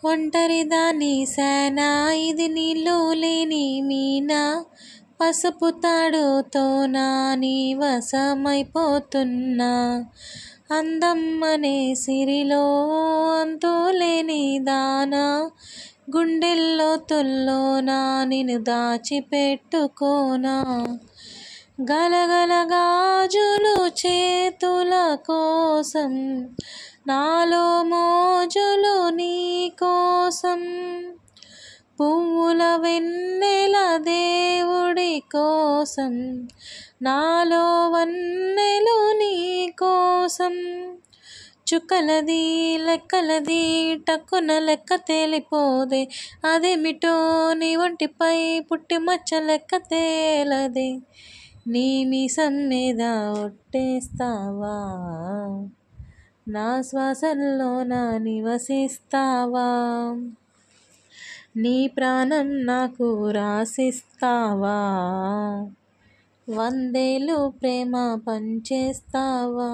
ఒంటరిదాని సేనా ఇది నీళ్ళు లేని మీనా పసుపు తాడుతో నా నీ వశమైపోతున్నా అందం అనే సిరిలో అంతులేని దానా గుండెల్లో తుల్లోనా నిన్ను దాచిపెట్టుకోనా గలగల గాజులు చేతుల కోసం నాలో మోజులు నీ కోసం పువ్వుల వెన్నెల దేవుడి కోసం నాలో వన్నెలు నీ కోసం చుక్కలది లెక్కలది టక్కున లెక్క తేలిపోదే అదేమిటో నీ ఒంటిపై పుట్టి మచ్చ లెక్క తేలదే నీ మీసం మీద ఒట్టేస్తావా నా శ్వాసల్లో నా నివసిస్తావా నీ ప్రాణం నాకు రాసిస్తావా 100 ఏళ్ళు ప్రేమ పంచేస్తావా.